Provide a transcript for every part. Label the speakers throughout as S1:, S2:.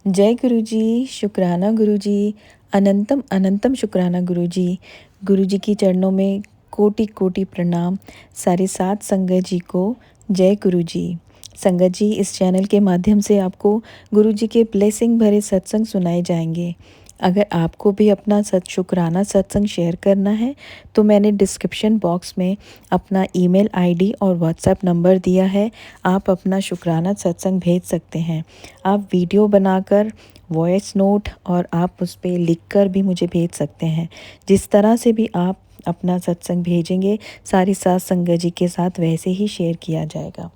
S1: जय गुरु जी, शुक्राना गुरु जी, अनंतम अनंतम शुक्राना गुरु जी। गुरु जी की चरणों में कोटि कोटि प्रणाम। सारे सात संगत जी को जय गुरु जी। संगत जी, इस चैनल के माध्यम से आपको गुरु जी के ब्लेसिंग भरे सत्संग सुनाए जाएंगे। अगर आपको भी अपना शुक्राना सत्संग शेयर करना है तो मैंने डिस्क्रिप्शन बॉक्स में अपना ईमेल आईडी और व्हाट्सएप नंबर दिया है। आप अपना शुक्राना सत्संग भेज सकते हैं। आप वीडियो बनाकर वॉइस नोट और आप उस पर लिख कर भी मुझे भेज सकते हैं। जिस तरह से भी आप अपना सत्संग भेजेंगे, सारी सात संगत जी के साथ वैसे ही शेयर किया जाएगा।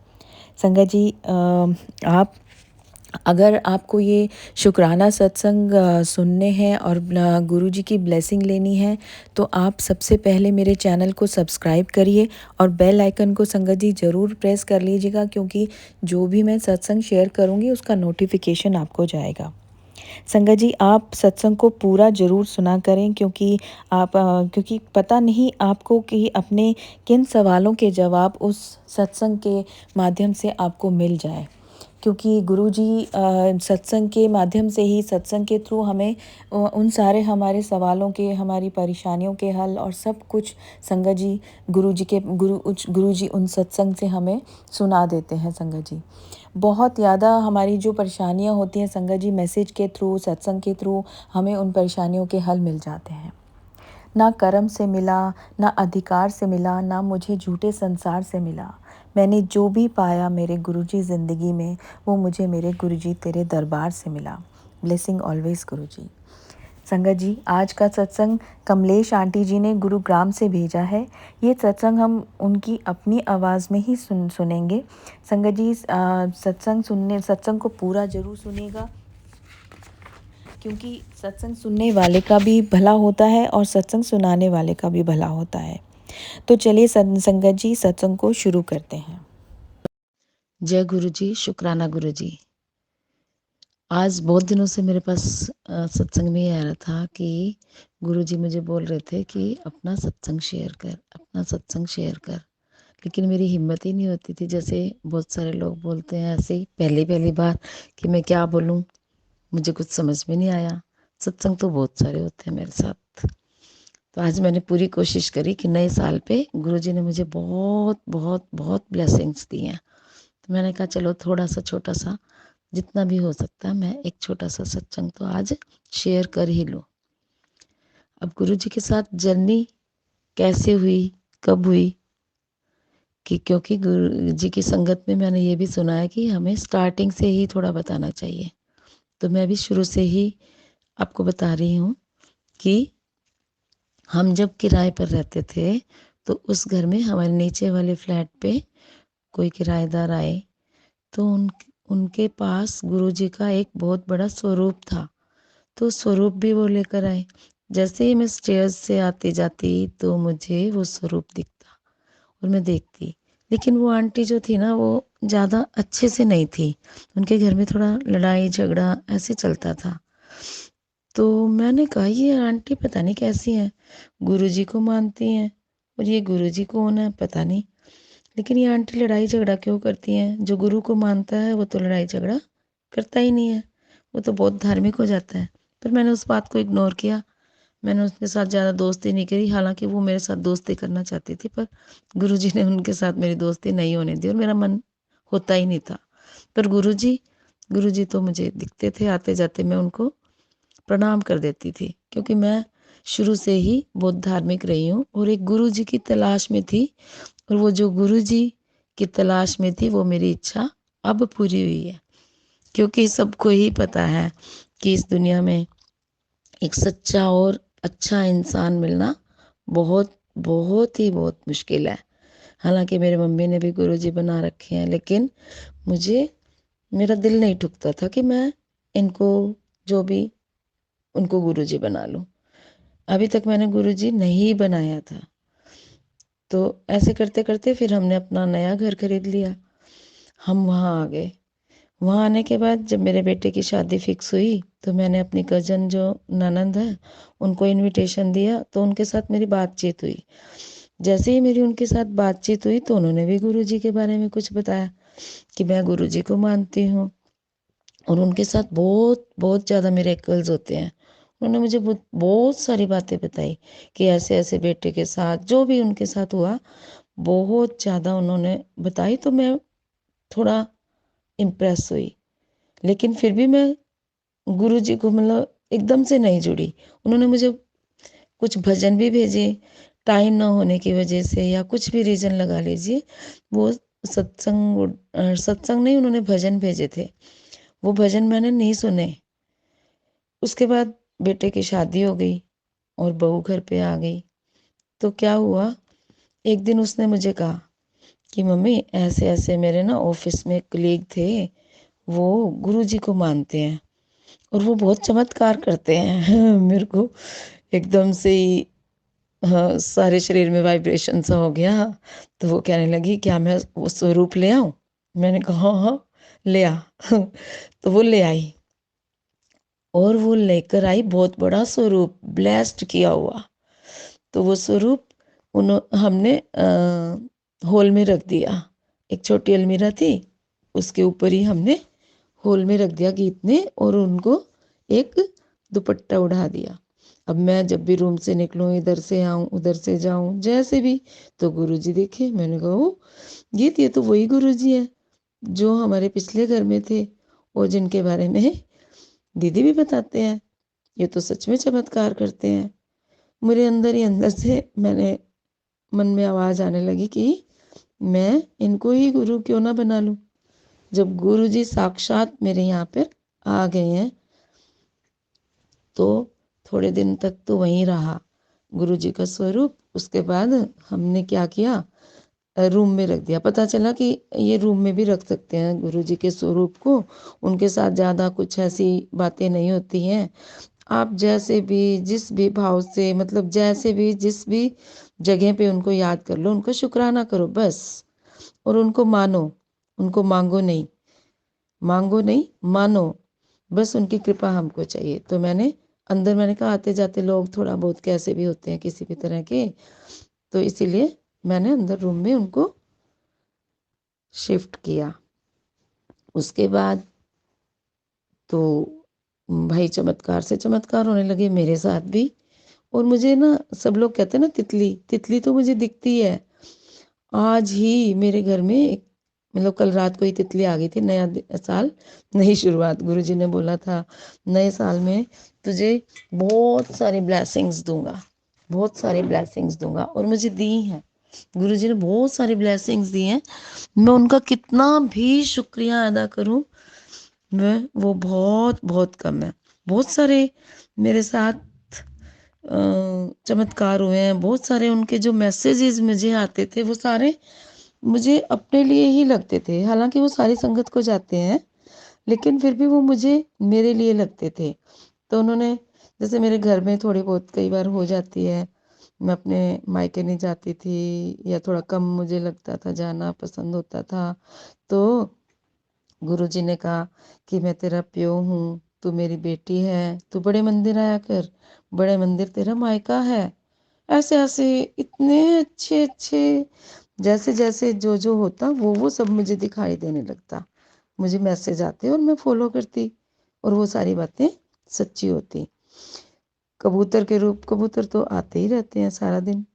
S1: संगत जी, आप अगर आपको ये शुक्राना सत्संग सुनने हैं और गुरु जी की ब्लेसिंग लेनी है तो आप सबसे पहले मेरे चैनल को सब्सक्राइब करिए और बेल आइकन को संगत जी ज़रूर प्रेस कर लीजिएगा, क्योंकि जो भी मैं सत्संग शेयर करूँगी उसका नोटिफिकेशन आपको जाएगा। संगत जी, आप सत्संग को पूरा ज़रूर सुना करें, क्योंकि पता नहीं आपको कि अपने किन सवालों के जवाब उस सत्संग के माध्यम से आपको मिल जाए। क्योंकि गुरुजी सत्संग के माध्यम से ही, सत्संग के थ्रू हमें उन सारे हमारे सवालों के, हमारी परेशानियों के हल और सब कुछ संगत जी गुरु जी उन सत्संग से हमें सुना देते हैं। संगत जी, बहुत ज़्यादा हमारी जो परेशानियां होती हैं संगत जी, मैसेज के थ्रू, सत्संग के थ्रू हमें उन परेशानियों के हल मिल जाते हैं। ना कर्म से मिला, ना अधिकार से मिला, ना मुझे झूठे संसार से मिला। मैंने जो भी पाया मेरे गुरुजी ज़िंदगी में, वो मुझे मेरे गुरुजी तेरे दरबार से मिला। ब्लेसिंग ऑलवेज गुरुजी। संगत जी, आज का सत्संग कमलेश आंटी जी ने गुरुग्राम से भेजा है। ये सत्संग हम उनकी अपनी आवाज़ में ही सुनेंगे। संगत जी, सत्संग को पूरा ज़रूर सुनिएगा, क्योंकि सत्संग सुनने वाले का भी भला होता है और सत्संग सुनाने वाले का भी भला होता है। तो चलिए संगत जी, सत्संग को शुरू करते हैं।
S2: जय गुरु जी, शुक्राना गुरु जी। आज बहुत दिनों से मेरे पास सत्संग में आ रहा था कि गुरु जी मुझे बोल रहे थे कि अपना सत्संग शेयर कर, अपना सत्संग शेयर कर, लेकिन मेरी हिम्मत ही नहीं होती थी। जैसे बहुत सारे लोग बोलते हैं ऐसे ही पहली पहली बार कि मैं क्या बोलूं, मुझे कुछ समझ में नहीं आया। सत्संग तो बहुत सारे होते हैं मेरे साथ। तो आज मैंने पूरी कोशिश करी कि नए साल पे गुरु जी ने मुझे बहुत बहुत बहुत ब्लेसिंग्स दी हैं। तो मैंने कहा चलो थोड़ा सा, छोटा सा, जितना भी हो सकता है मैं एक छोटा सा सत्संग तो आज शेयर कर ही लूँ। अब गुरु जी के साथ जर्नी कैसे हुई, कब हुई, कि क्योंकि गुरु जी की संगत में मैंने ये भी सुना है कि हमें स्टार्टिंग से ही थोड़ा बताना चाहिए। तो मैं भी शुरू से ही आपको बता रही हूँ कि हम जब किराए पर रहते थे तो उस घर में हमारे नीचे वाले फ्लैट पे कोई किराएदार आए तो उनके पास गुरुजी का एक बहुत बड़ा स्वरूप था। तो स्वरूप भी वो लेकर आए। जैसे ही मैं स्टेयर्स से आती जाती तो मुझे वो स्वरूप दिखता और मैं देखती। लेकिन वो आंटी जो थी ना, वो ज़्यादा अच्छे से नहीं थी। उनके घर में थोड़ा लड़ाई झगड़ा ऐसे चलता था। तो मैंने कहा ये आंटी पता नहीं कैसी हैं, गुरुजी को मानती हैं और ये गुरुजी कौन है पता नहीं, लेकिन ये आंटी लड़ाई झगड़ा क्यों करती हैं। जो गुरु को मानता है वो तो लड़ाई झगड़ा करता ही नहीं है, वो तो बहुत धार्मिक हो जाता है। पर मैंने उस बात को इग्नोर किया। मैंने उसके साथ ज़्यादा दोस्ती नहीं करी, हालांकि वो मेरे साथ दोस्ती करना चाहती थी, पर गुरुजी ने उनके साथ मेरी दोस्ती नहीं होने दी और मेरा मन होता ही नहीं था। पर गुरुजी तो मुझे दिखते थे आते जाते, मैं उनको प्रणाम कर देती थी, क्योंकि मैं शुरू से ही बहुत धार्मिक रही हूँ और एक गुरु जी की तलाश में थी। और वो जो गुरु जी की तलाश में थी वो मेरी इच्छा अब पूरी हुई है। क्योंकि सबको ही पता है कि इस दुनिया में एक सच्चा और अच्छा इंसान मिलना बहुत बहुत ही बहुत मुश्किल है। हालांकि मेरे मम्मी ने भी गुरु जी बना रखे हैं, लेकिन मुझे, मेरा दिल नहीं ठुकता था कि मैं इनको, जो भी, उनको गुरु जी बना लूं। अभी तक मैंने गुरु जी नहीं बनाया था। तो ऐसे करते करते फिर हमने अपना नया घर खरीद लिया। हम वहाँ आ गए। वहाँ आने के बाद जब मेरे बेटे की शादी फिक्स हुई तो मैंने अपनी कज़न जो ननंद है उनको इनविटेशन दिया, तो उनके साथ मेरी बातचीत हुई। जैसे ही मेरी उनके साथ बातचीत हुई तो उन्होंने भी गुरु जी के बारे में कुछ बताया कि मैं गुरु जी को मानती हूँ। और उनके साथ बहुत बहुत ज़्यादा मिरेकल्स होते हैं। उन्होंने मुझे बहुत बहुत सारी बातें बताई कि ऐसे ऐसे बेटे के साथ जो भी उनके साथ हुआ, बहुत ज़्यादा उन्होंने बताई, तो मैं थोड़ा इम्प्रेस हुई। लेकिन फिर भी मैं गुरुजी को मतलब एकदम से नहीं जुड़ी। उन्होंने मुझे कुछ भजन भी भेजे, टाइम ना होने की वजह से या कुछ भी रीज़न लगा लीजिए। वो सत्संग नहीं, उन्होंने भजन भेजे थे। वो भजन मैंने नहीं सुने। उसके बाद बेटे की शादी हो गई और बहू घर पे आ गई। तो क्या हुआ, एक दिन उसने मुझे कहा कि मम्मी ऐसे ऐसे मेरे ना ऑफिस में कलीग थे, वो गुरुजी को मानते हैं और वो बहुत चमत्कार करते हैं। मेरे को एकदम से ही हाँ, सारे शरीर में वाइब्रेशन सा हो गया। तो वो कहने लगी क्या मैं वो स्वरूप ले आऊं? मैंने कहा हाँ हाँ ले आ। तो वो ले आई और वो लेकर आई बहुत बड़ा स्वरूप ब्लेस्ड किया हुआ। तो वो स्वरूप हमने हॉल में रख दिया। एक छोटी अलमीरा थी, उसके ऊपर ही हमने हॉल में रख दिया गीत ने, और उनको एक दुपट्टा उड़ा दिया। अब मैं जब भी रूम से निकलूं, इधर से आऊं उधर से जाऊं जैसे भी, तो गुरुजी दिखे। मैंने कहा ओ गीत, ये तो वही गुरुजी है जो हमारे पिछले घर में थे और जिनके बारे में दीदी भी बताते हैं। ये तो सच में चमत्कार करते हैं। मेरे अंदर ही अंदर से मैंने मन में आवाज़ आने लगी कि मैं इनको ही गुरु क्यों ना बना लूं। जब गुरु जी साक्षात मेरे यहाँ पर आ गए हैं, तो थोड़े दिन तक तो वहीं रहा गुरु जी का स्वरूप। उसके बाद हमने क्या किया, रूम में रख दिया। पता चला कि ये रूम में भी रख सकते हैं गुरु जी के स्वरूप को। उनके साथ ज़्यादा कुछ ऐसी बातें नहीं होती हैं। आप जैसे भी जिस भी भाव से, मतलब जैसे भी जिस भी जगह पे उनको याद कर लो, उनका शुक्राना करो बस। और उनको मानो, उनको मांगो नहीं मानो, बस उनकी कृपा हमको चाहिए। तो मैंने कहा आते जाते लोग थोड़ा बहुत कैसे भी होते हैं किसी भी तरह के, तो इसीलिए मैंने अंदर रूम में उनको शिफ्ट किया। उसके बाद तो भाई चमत्कार से चमत्कार होने लगे मेरे साथ भी। और मुझे ना सब लोग कहते हैं ना तितली तितली, तो मुझे दिखती है। आज ही मेरे घर में मतलब कल रात को ही तितली आ गई थी। नया साल, नई शुरुआत। गुरुजी ने बोला था नए साल में तुझे बहुत सारी ब्लेसिंग्स दूंगा, बहुत सारी ब्लेसिंग्स दूंगा, और मुझे दी हैं। गुरुजी ने बहुत सारी ब्लेसिंग्स दी हैं। मैं उनका कितना भी शुक्रिया अदा करूं, मैं वो बहुत बहुत कम है। बहुत सारे मेरे साथ चमत्कार हुए हैं। बहुत सारे उनके जो मैसेजेस मुझे आते थे, वो सारे मुझे अपने लिए ही लगते थे। हालांकि वो सारी संगत को जाते हैं, लेकिन फिर भी वो मुझे मेरे लिए लगते थे। तो उन्होंने, जैसे मेरे घर में थोड़ी बहुत कई बार हो जाती है, मैं अपने मायके नहीं जाती थी या थोड़ा कम मुझे लगता था, जाना पसंद होता था, तो गुरुजी ने कहा कि मैं तेरा प्यो हूँ, तू मेरी बेटी है, तू बड़े मंदिर आया कर, बड़े मंदिर तेरा मायका है। ऐसे ऐसे इतने अच्छे अच्छे, जैसे जैसे जो होता वो सब मुझे दिखाई देने लगता। मुझे मैसेज आते और मैं फॉलो करती, और वो सारी बातें सच्ची होती। कबूतर के रूप, कबूतर तो आते ही रहते हैं सारा दिन।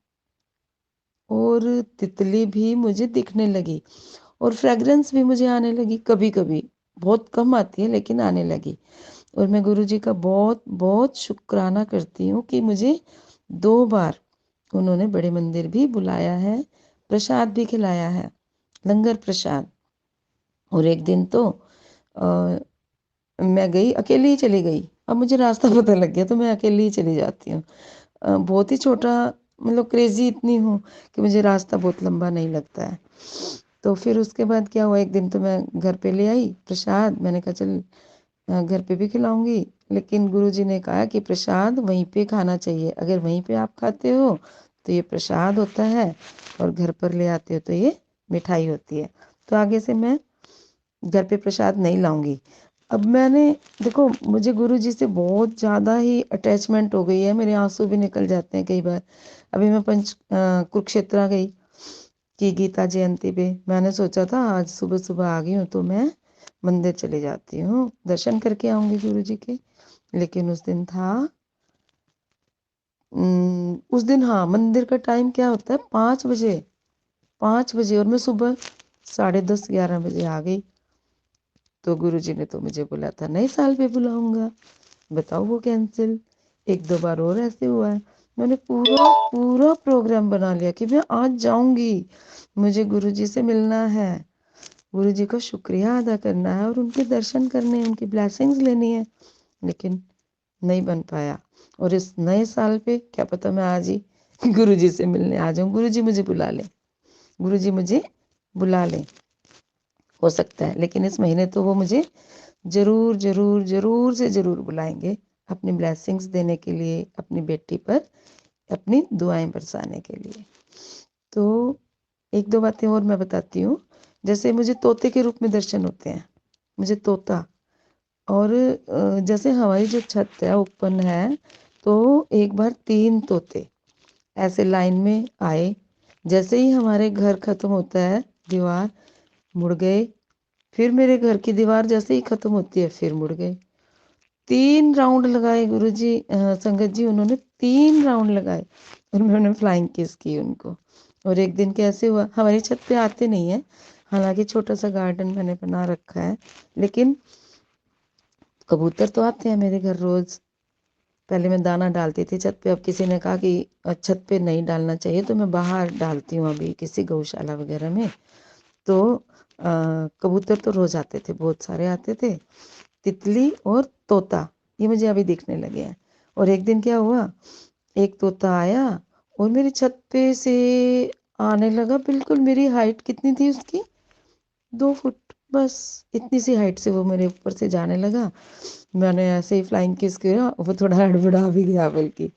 S2: और तितली भी मुझे दिखने लगी, और फ्रेगरेंस भी मुझे आने लगी कभी कभी। बहुत कम आती है लेकिन आने लगी। और मैं गुरुजी का बहुत बहुत शुक्राना करती हूँ कि मुझे 2 बार उन्होंने बड़े मंदिर भी बुलाया है, प्रसाद भी खिलाया है, लंगर प्रसाद। और एक दिन तो अ, मैं गई, अकेली ही चली गई। अब मुझे रास्ता पता लग गया तो मैं अकेली ही चली जाती हूँ। बहुत ही छोटा, मतलब क्रेजी इतनी हूँ कि मुझे रास्ता बहुत लंबा नहीं लगता है। तो फिर उसके बाद क्या हुआ, एक दिन तो मैं घर पे ले आई प्रसाद। मैंने कहा चल घर पे भी खिलाऊंगी, लेकिन गुरुजी ने कहा कि प्रसाद वहीं पे खाना चाहिए। अगर वहीं पे आप खाते हो तो ये प्रसाद होता है, और घर पर ले आते हो तो ये मिठाई होती है। तो आगे से मैं घर पे प्रसाद नहीं लाऊंगी। अब मैंने, देखो मुझे गुरुजी से बहुत ज़्यादा ही अटैचमेंट हो गई है, मेरे आंसू भी निकल जाते हैं कई बार। अभी मैं कुरुक्षेत्र गई कि गीता जयंती पे मैंने सोचा था आज सुबह सुबह आ गई हूँ तो मैं मंदिर चली जाती हूँ, दर्शन करके आऊँगी गुरुजी के। लेकिन उस दिन था उस दिन हाँ, मंदिर का टाइम क्या होता है 5 बजे, 5 बजे, और मैं सुबह 10:30-11 बजे आ गई। तो गुरुजी ने तो मुझे बोला था नए साल पे बुलाऊँगा, बताओ वो कैंसिल। 1-2 बार और ऐसे हुआ है। मैंने पूरा पूरा प्रोग्राम बना लिया कि मैं आज जाऊँगी, मुझे गुरुजी से मिलना है, गुरुजी का शुक्रिया अदा करना है और उनके दर्शन करने हैं, उनकी ब्लेसिंग्स लेनी है। लेकिन नहीं बन पाया। और इस नए साल पे क्या पता मैं आज ही गुरुजी से मिलने आ जाऊँ, गुरुजी मुझे बुला लें, गुरुजी मुझे बुला लें, हो सकता है। लेकिन इस महीने तो वो मुझे ज़रूर ज़रूर ज़रूर से ज़रूर बुलाएंगे, अपनी ब्लेसिंग्स देने के लिए, अपनी बेटी पर अपनी दुआएं बरसाने के लिए। तो 1-2 बातें और मैं बताती हूँ। जैसे मुझे तोते के रूप में दर्शन होते हैं, मुझे तोता। और जैसे हमारी जो छत है ओपन है, तो एक बार 3 तोते ऐसे लाइन में आए। जैसे ही हमारे घर ख़त्म होता है दीवार, मुड़ गए। फिर मेरे घर की दीवार जैसे ही ख़त्म होती है फिर मुड़ गए। 3 राउंड लगाए गुरुजी, संगत जी, उन्होंने 3 राउंड लगाए और मैंने फ्लाइंग किस की उनको। और एक दिन कैसे हुआ, हमारी छत पे आते नहीं है, हालांकि छोटा सा गार्डन मैंने बना रखा है, लेकिन कबूतर तो आते हैं मेरे घर रोज़। पहले मैं दाना डालती थी छत पे, अब किसी ने कहा कि छत पे नहीं डालना चाहिए, तो मैं बाहर डालती हूँ अभी किसी गौशाला वगैरह में। तो कबूतर तो रोज़ आते थे, बहुत सारे आते थे। तितली और तोता ये मुझे अभी दिखने लगे हैं। और एक दिन क्या हुआ, एक तोता आया और मेरी छत पे से आने लगा। बिल्कुल मेरी हाइट कितनी थी उसकी, 2 फुट, बस इतनी सी हाइट से वो मेरे ऊपर से जाने लगा। मैंने ऐसे ही फ्लाइंग किस किया, वो थोड़ा हड़बड़ा भी गया, बल्कि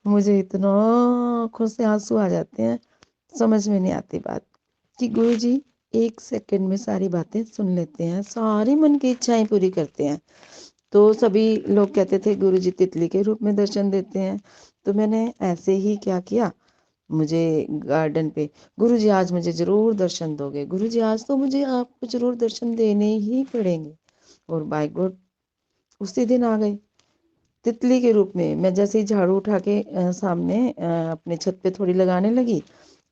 S2: मुझे इतना आँखों से आंसू आ जाते हैं, समझ में नहीं आती बात कि गुरुजी 1 सेकंड में सारी बातें सुन लेते हैं, सारी मन की इच्छाएं पूरी करते हैं। तो सभी लोग कहते थे गुरुजी तितली के रूप में दर्शन देते हैं। तो मैंने ऐसे ही क्या किया, मुझे गार्डन पे, गुरुजी आज मुझे ज़रूर दर्शन दोगे, गुरुजी आज तो मुझे आपको ज़रूर दर्शन देने ही पड़ेंगे। और बाय गॉड उसी दिन आ गए तितली के रूप में। मैं जैसे ही झाड़ू उठा के सामने अपने छत पे थोड़ी लगाने लगी,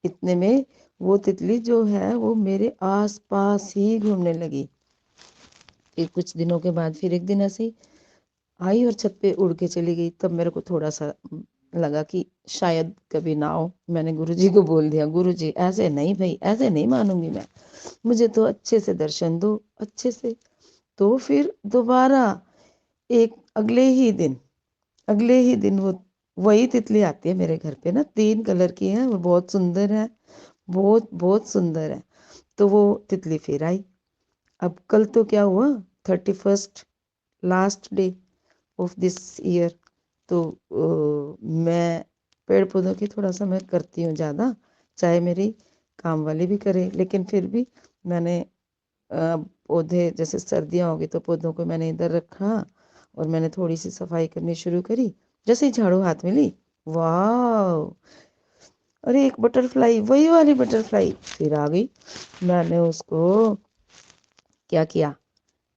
S2: इतने में वो तितली जो है वो मेरे आस पास ही घूमने लगी। फिर कुछ दिनों के बाद फिर एक दिन ऐसे ही आई और छत पे उड़ के चली गई। तब मेरे को थोड़ा सा लगा कि शायद कभी ना हो। मैंने गुरुजी को बोल दिया, गुरुजी ऐसे नहीं भाई, ऐसे नहीं मानूंगी मैं, मुझे तो अच्छे से दर्शन दो, अच्छे से। तो फिर दोबारा एक अगले ही दिन वो वही तितली आती है मेरे घर पे ना, 3 कलर की है और बहुत सुंदर है, बहुत बहुत सुंदर है। तो वो तितली फिर आई। अब कल तो क्या हुआ, 31st, last day of this year. तो मैं पेड़ पौधों की थोड़ा सा मैं करती हूँ ज़्यादा, चाहे मेरी काम वाली भी करे, लेकिन फिर भी मैंने पौधे, जैसे सर्दियाँ हो गई तो पौधों को मैंने इधर रखा और मैंने थोड़ी सी सफाई करनी शुरू करी। जैसे ही झाड़ू हाथ में ली, वाह, अरे एक बटरफ्लाई, वही वाली बटरफ्लाई फिर आ गई। मैंने उसको क्या किया,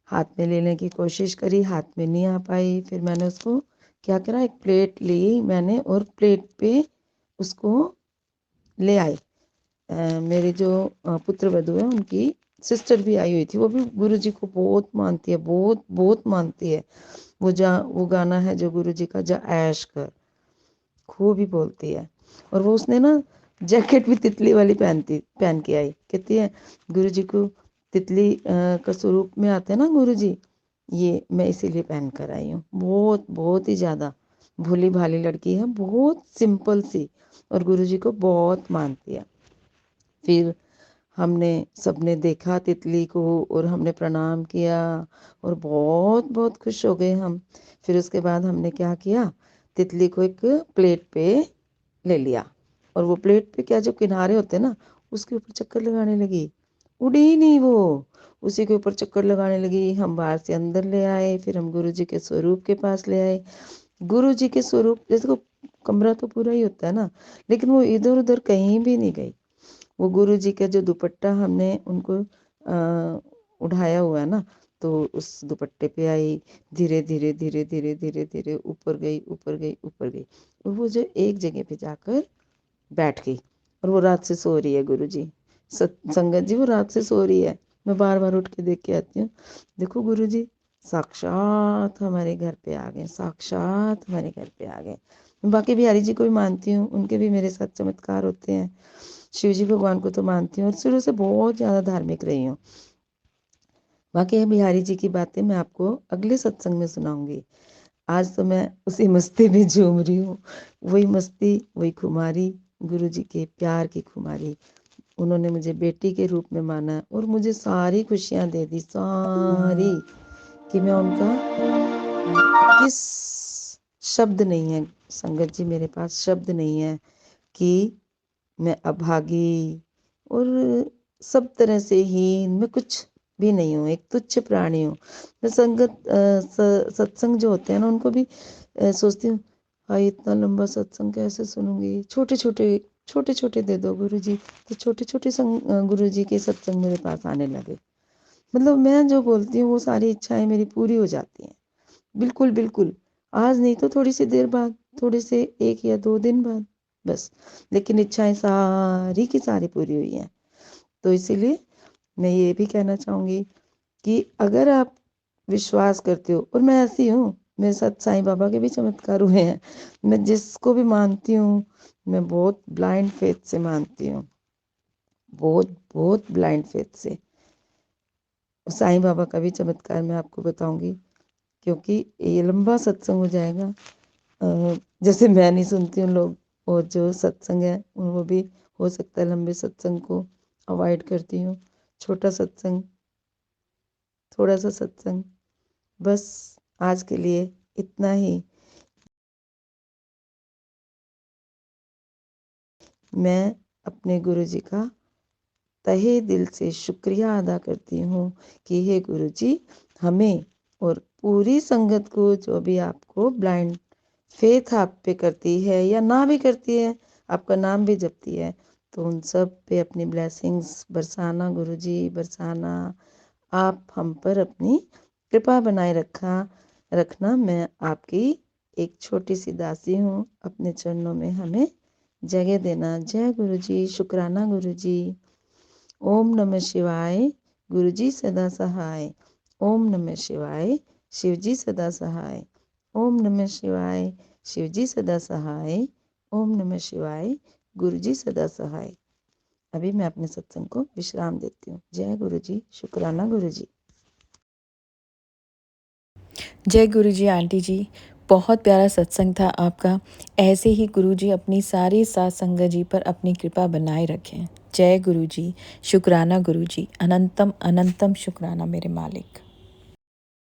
S2: हाथ में लेने की कोशिश करी, हाथ में नहीं आ पाई। फिर मैंने उसको क्या करा, एक प्लेट ली मैंने और प्लेट पे उसको ले आई। मेरी जो पुत्र वधू है उनकी सिस्टर भी आई हुई थी, वो भी गुरुजी को बहुत मानती है, बहुत बहुत मानती है। वो गाना है जो गुरुजी का, जा ऐश कर, खूब ही बोलती है। और वो उसने ना जैकेट भी तितली वाली पहन के आई, कहती है गुरुजी को तितली का स्वरूप में आते हैं ना गुरुजी, ये मैं इसीलिए पहन कर आई हूँ। बहुत बहुत ही ज़्यादा भोली भाली लड़की है, बहुत सिंपल सी, और गुरुजी को बहुत मानती है। फिर हमने सबने देखा तितली को और हमने प्रणाम किया और बहुत बहुत खुश हो गए हम। फिर उसके बाद हमने क्या किया, तितली को एक प्लेट पे ले लिया और वो प्लेट पे क्या जो किनारे होते हैं ना, उसके ऊपर चक्कर लगाने लगी। उड़ी ही नहीं वो, उसी के ऊपर चक्कर लगाने लगी। हम बाहर से अंदर ले आए, फिर हम गुरुजी के स्वरूप के पास ले आए। गुरुजी के स्वरूप, जैसे को कमरा तो पूरा ही होता है ना, लेकिन वो इधर उधर कहीं भी नहीं गई। वो गुरुजी का जो दुपट्टा हमने उनको उठाया हुआ है ना, तो उस दुपट्टे पे आई, धीरे धीरे धीरे धीरे धीरे धीरे ऊपर गई ऊपर गई ऊपर गई, और वो जो एक जगह पे जाकर बैठ गई, और वो रात से सो रही है गुरुजी। संगत जी वो रात से सो रही है। मैं बार बार उठ के देख के आती हूँ, देखो गुरुजी साक्षात हमारे घर पे आ गए, साक्षात हमारे घर पे आ गए। मैं बाकी बिहारी जी को भी मानती हूँ, उनके भी मेरे साथ चमत्कार होते हैं। शिव जी भगवान को तो मानती हूँ और शुरू से बहुत ज़्यादा धार्मिक रही हूँ। बाकी बिहारी जी की बातें मैं आपको अगले सत्संग में सुनाऊंगी। आज तो मैं उसी मस्ती में झूम रही हूँ, वही मस्ती वही खुमारी, गुरु जी के प्यार की खुमारी। उन्होंने मुझे बेटी के रूप में माना और मुझे सारी खुशियाँ दे दी, सारी, कि मैं उनका किस शब्द नहीं है संगत जी, मेरे पास शब्द नहीं है कि मैं अभागी और सब तरह से हीन, मैं कुछ भी नहीं हूँ, एक तुच्छ प्राणी हूँ। मैं सत्संग जो होते हैं ना उनको भी सोचती हूँ, हाय इतना लंबा सत्संग कैसे सुनूंगी, छोटे छोटे दे दो गुरु जी। तो छोटे छोटे गुरु जी के सत्संग मेरे पास आने लगे। मतलब मैं जो बोलती हूँ वो सारी इच्छाएं मेरी पूरी हो जाती हैं, बिल्कुल बिल्कुल। आज नहीं तो थोड़ी सी देर बाद, थोड़े से 1 या 2 दिन बाद, बस। लेकिन इच्छाएं सारी की सारी पूरी हुई हैं। तो इसीलिए मैं ये भी कहना चाहूँगी कि अगर आप विश्वास करते हो, और मैं ऐसी हूँ, मेरे साथ साईं बाबा के भी चमत्कार हुए हैं। मैं जिसको भी मानती हूँ, मैं बहुत ब्लाइंड फेथ से मानती हूँ, बहुत बहुत ब्लाइंड फेथ से। साईं बाबा का भी चमत्कार मैं आपको बताऊंगी, क्योंकि ये लंबा सत्संग हो जाएगा। जैसे मैं नहीं सुनती हूँ लोग, और जो सत्संग है वो भी हो सकता है लंबे सत्संग को अवॉइड करती हूँ। छोटा सत्संग, थोड़ा सा सत्संग, बस आज के लिए इतना ही। मैं अपने गुरु जी का तहे दिल से शुक्रिया अदा करती हूँ कि हे गुरु जी, हमें और पूरी संगत को, जो भी आपको ब्लाइंड फेथ आप पे करती है या ना भी करती है, आपका नाम भी जपती है, तो उन सब पे अपनी ब्लेसिंग्स बरसाना गुरुजी, बरसाना। आप हम पर अपनी कृपा बनाए रखना। मैं आपकी एक छोटी सी दासी हूँ, अपने चरणों में हमें जगह देना। जय गुरुजी, शुक्राना गुरुजी। ओम नमः शिवाय, गुरुजी सदा सहाय। ओम नमः शिवाय, शिवजी सदा सहाय। ओम नमः शिवाय, शिवजी सदा सहाय। ओम नमः शिवाय, गुरुजी सदा सहाय। अभी मैं अपने सत्संग को विश्राम देती हूँ। जय गुरुजी, शुक्राना गुरुजी।
S1: जय गुरु जी आंटी जी, बहुत प्यारा सत्संग था आपका। ऐसे ही गुरु जी अपनी सारी साथ संगत जी पर अपनी कृपा बनाए रखें। जय गुरु जी, शुक्राना गुरु जी, अनंतम अनंतम शुक्राना मेरे मालिक।